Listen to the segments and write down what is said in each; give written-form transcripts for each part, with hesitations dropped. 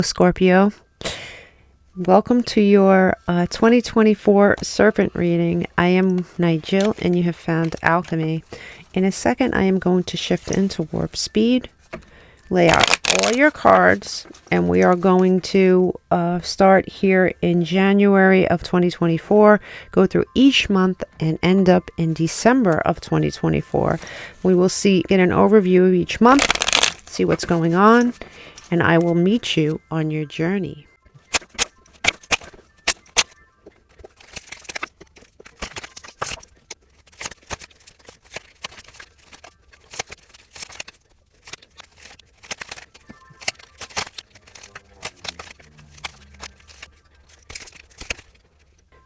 Scorpio, welcome to your 2024 Serpent reading. I am Nigel and you have found Älkëmï. In a second, I am going to shift into warp speed, lay out all your cards, and we are going to start here in January of 2024, go through each month and end up in December of 2024. We will get an overview of each month, see what's going on, and I will meet you on your journey.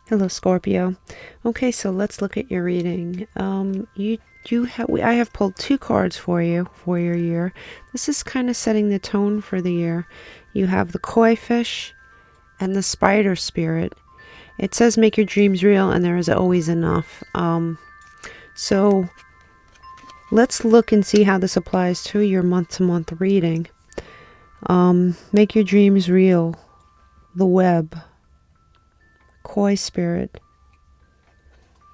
Hello, Scorpio. Okay, so let's look at your reading. I have pulled two cards for you for your year. This is kind of setting the tone for the year. You have the koi fish and the spider spirit. It says make your dreams real and there is always enough. So let's look and see how this applies to your month-to-month reading. Make your dreams real. The web. Koi spirit.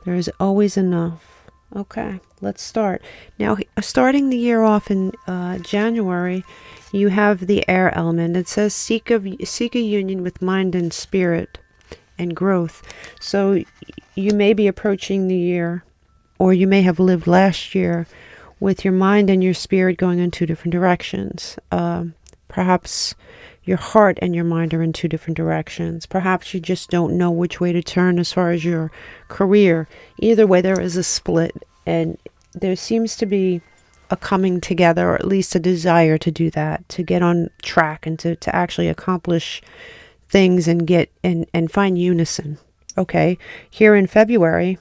There is always enough. Okay, let's start. Now, starting the year off in January, you have the air element. It says seek a union with mind and spirit and growth. So you may be approaching the year, or you may have lived last year with your mind and your spirit going in two different directions. Perhaps your heart and your mind are in two different directions. Perhaps you just don't know which way to turn as far as your career. Either way, there is a split, and there seems to be a coming together, or at least a desire to do that, to get on track and to actually accomplish things and get and find unison. Okay, here in February,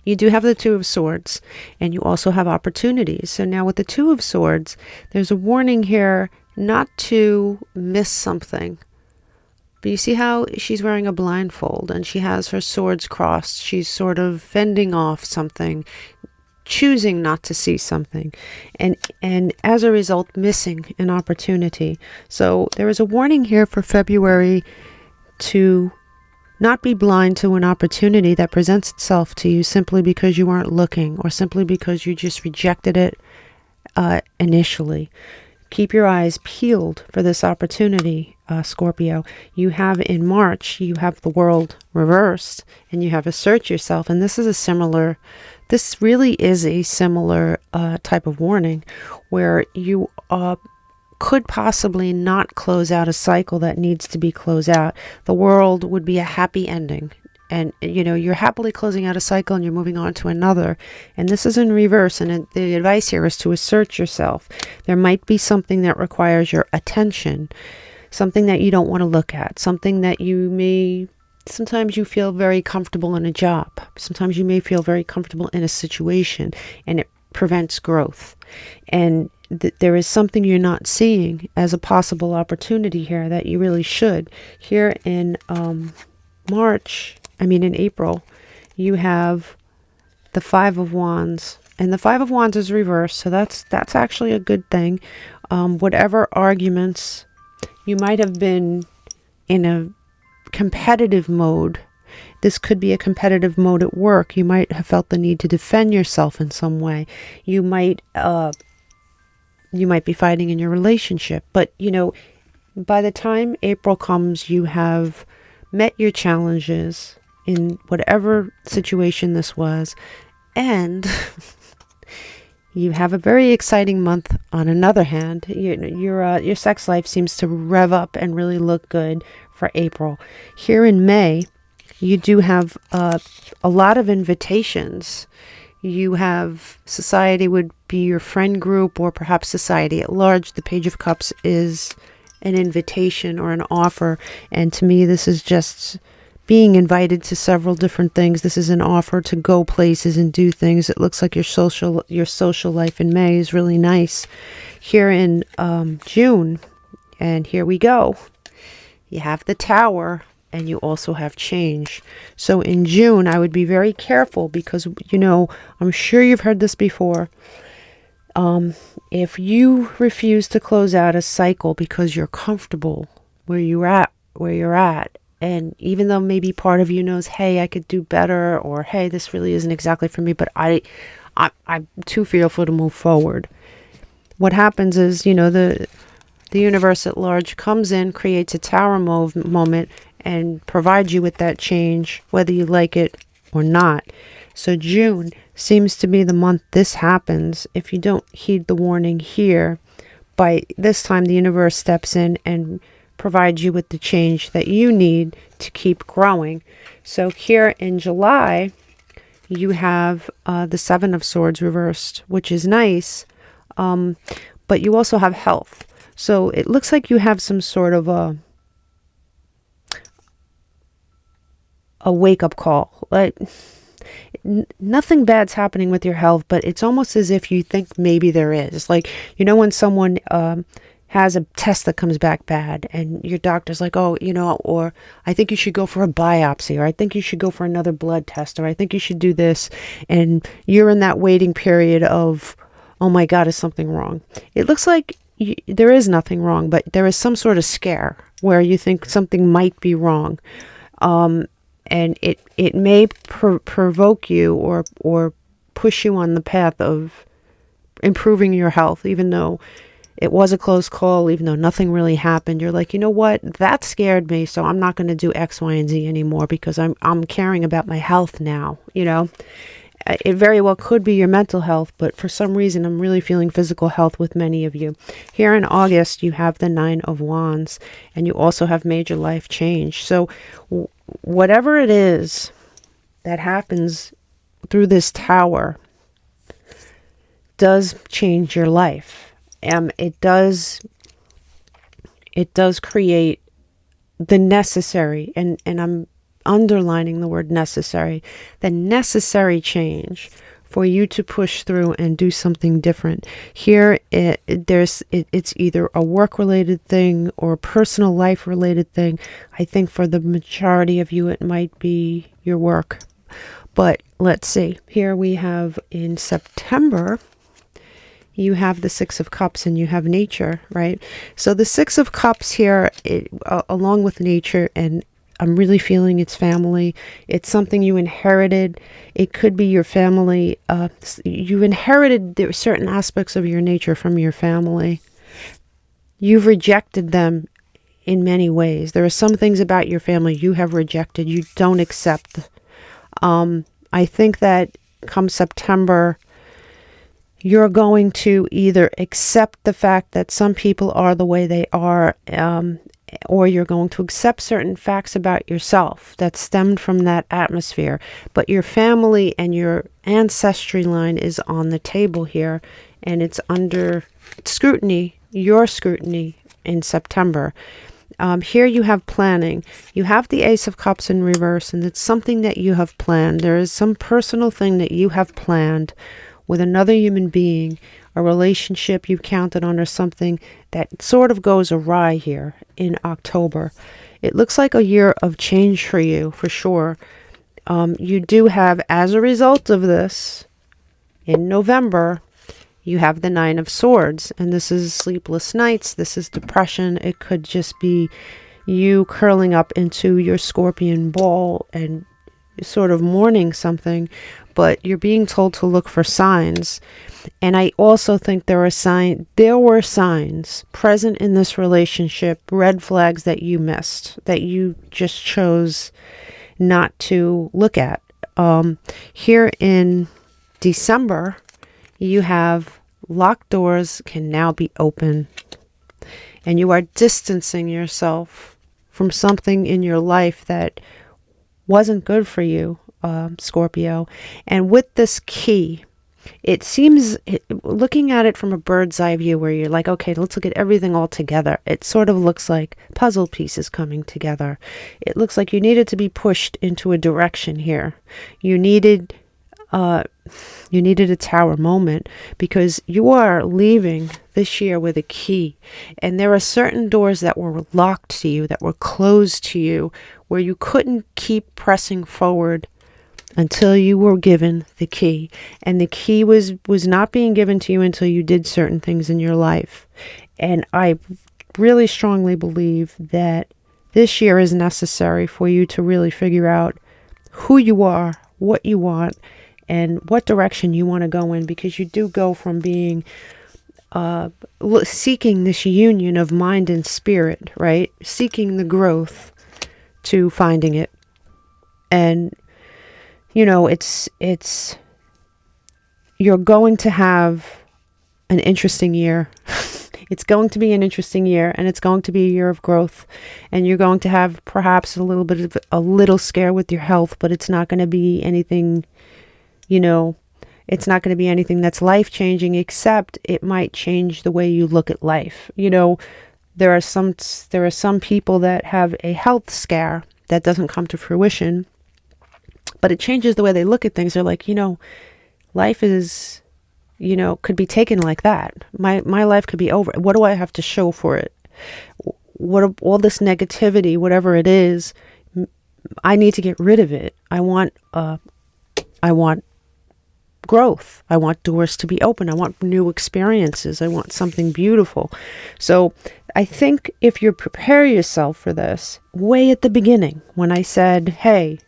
you do have the Two of Swords, and you also have opportunities. So now with the Two of Swords, there's a warning here not to miss something. But you see how she's wearing a blindfold and she has her swords crossed. She's sort of fending off something, choosing not to see something, and as a result missing an opportunity. So there is a warning here for February to not be blind to an opportunity that presents itself to you simply because you aren't looking, or simply because you just rejected it initially. Keep your eyes peeled for this opportunity, Scorpio. You have in March, you have the world reversed, and you have assert yourself. And this really is a similar type of warning, where you could possibly not close out a cycle that needs to be closed out. The world would be a happy ending. And, you're happily closing out a cycle and you're moving on to another. And this is in reverse. And the advice here is to assert yourself. There might be something that requires your attention, something that you don't want to look at, something that sometimes you feel very comfortable in a job. Sometimes you may feel very comfortable in a situation, and it prevents growth. And there is something you're not seeing as a possible opportunity here that you really should. Here in in April, you have the Five of Wands, and the Five of Wands is reversed, so that's actually a good thing. Whatever arguments you might have been in a competitive mode, this could be a competitive mode at work. You might have felt the need to defend yourself in some way. You might be fighting in your relationship, but by the time April comes, you have met your challenges in whatever situation this was, and you have a very exciting month. On another hand, your sex life seems to rev up and really look good for April. Here in May, you do have a lot of invitations. You have society would be your friend group, or perhaps society at large. The Page of Cups is an invitation or an offer, and to me this is just being invited to several different things. This is an offer to go places and do things. It looks like your social life in May is really nice. Here in June, and here we go, you have the Tower, and you also have change. So in June, I would be very careful because, I'm sure you've heard this before. If you refuse to close out a cycle because you're comfortable where you're at, and even though maybe part of you knows, hey, I could do better, or hey, this really isn't exactly for me, but I'm too fearful to move forward. What happens is, the universe at large comes in, creates a tower moment, and provides you with that change, whether you like it or not. So June seems to be the month this happens. If you don't heed the warning here, by this time the universe steps in and provides you with the change that you need to keep growing. So here in July, you have the Seven of Swords reversed, which is nice, but you also have health. So it looks like you have some sort of a wake-up call. Like, nothing bad's happening with your health, but it's almost as if you think maybe there is. Like, when someone has a test that comes back bad and your doctor's like, oh, or I think you should go for a biopsy, or I think you should go for another blood test, or I think you should do this. And you're in that waiting period of, oh my God, is something wrong? It looks like there is nothing wrong, but there is some sort of scare where you think something might be wrong. And it may provoke you or push you on the path of improving your health, even though it was a close call, even though nothing really happened. You're like, you know what? That scared me, so I'm not going to do X, Y, and Z anymore because I'm caring about my health now. It very well could be your mental health, but for some reason, I'm really feeling physical health with many of you. Here in August, you have the Nine of Wands, and you also have major life change. So whatever it is that happens through this tower does change your life. It does create the necessary, and I'm underlining the word necessary, the necessary change for you to push through and do something different. Here, it's either a work-related thing or a personal life-related thing. I think for the majority of you, it might be your work. But let's see. Here we have in September, you have the Six of Cups and you have nature, right? So the Six of Cups here, along with nature, and I'm really feeling it's family. It's something you inherited. It could be your family. You inherited certain aspects of your nature from your family. You've rejected them in many ways. There are some things about your family you have rejected, you don't accept. I think that come September, you're going to either accept the fact that some people are the way they are, or you're going to accept certain facts about yourself that stemmed from that atmosphere. But your family and your ancestry line is on the table here, and it's under scrutiny, your scrutiny in September. Here you have planning. You have the Ace of Cups in reverse, and it's something that you have planned. There is some personal thing that you have planned with another human being, a relationship you've counted on, or something that sort of goes awry here in October. It looks like a year of change for you, for sure. You do have, as a result of this, in November, you have the Nine of Swords, and this is sleepless nights, this is depression. It could just be you curling up into your scorpion ball and sort of mourning something, but you're being told to look for signs. And I also think there were signs present in this relationship, red flags that you missed, that you just chose not to look at. Here in December, you have locked doors can now be open, and you are distancing yourself from something in your life that wasn't good for you, Scorpio. And with this key, it seems, looking at it from a bird's eye view where you're like, okay, let's look at everything all together. It sort of looks like puzzle pieces coming together. It looks like you needed to be pushed into a direction here. You needed a tower moment, because you are leaving this year with a key, and there are certain doors that were locked to you, that were closed to you, where you couldn't keep pressing forward until you were given the key. And the key was not being given to you until you did certain things in your life. And I really strongly believe that this year is necessary for you to really figure out who you are, what you want, and what direction you want to go in, because you do go from being seeking this union of mind and spirit, right? Seeking the growth to finding it. And you know, you're going to have an interesting year. It's going to be an interesting year, and it's going to be a year of growth. And you're going to have perhaps a little scare with your health, but it's not going to be anything, you know, it's not going to be anything that's life-changing, except it might change the way you look at life. You know, there are some people that have a health scare that doesn't come to fruition, but it changes the way they look at things. They're like, you know, life is, you know, could be taken like that. My life could be over. What do I have to show for it? All this negativity, whatever it is, I need to get rid of it. I want growth. I want doors to be open. I want new experiences. I want something beautiful. So I think if you prepare yourself for this way at the beginning, when I said, hey,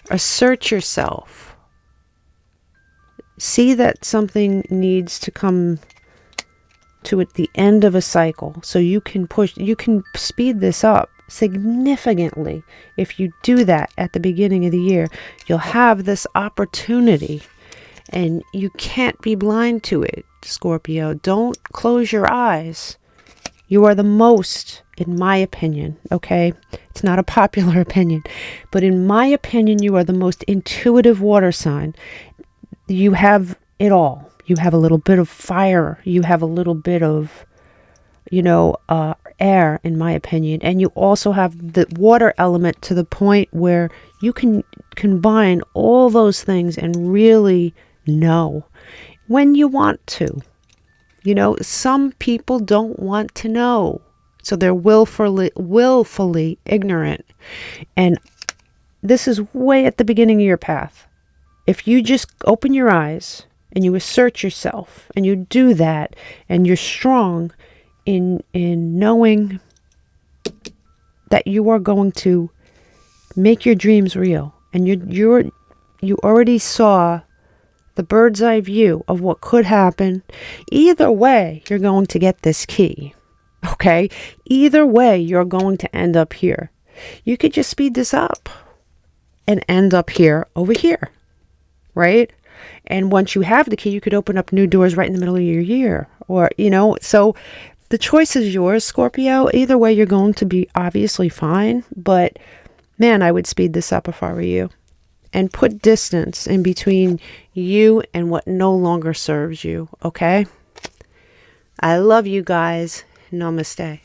assert yourself, see that something needs to come to at the end of a cycle, so you can speed this up significantly. If you do that at the beginning of the year, you'll have this opportunity, and you can't be blind to it, Scorpio. Don't close your eyes. You are the most, in my opinion, okay? It's not a popular opinion, but in my opinion, you are the most intuitive water sign. You have it all. You have a little bit of fire. You have a little bit of, you know, air, in my opinion. And you also have the water element to the point where you can combine all those things and really know when you want to. You know, some people don't want to know, so they're willfully ignorant. And this is way at the beginning of your path. If you just open your eyes and you assert yourself and you do that, and you're strong in knowing that you are going to make your dreams real, and you already saw the bird's eye view of what could happen, either way, you're going to get this key. Okay? Either way, you're going to end up here. You could just speed this up and end up here, over here. Right? And once you have the key, you could open up new doors right in the middle of your year. Or, you know, so the choice is yours, Scorpio. Either way, you're going to be obviously fine. But, man, I would speed this up if I were you. And put distance in between you and what no longer serves you, okay? I love you guys. Namaste.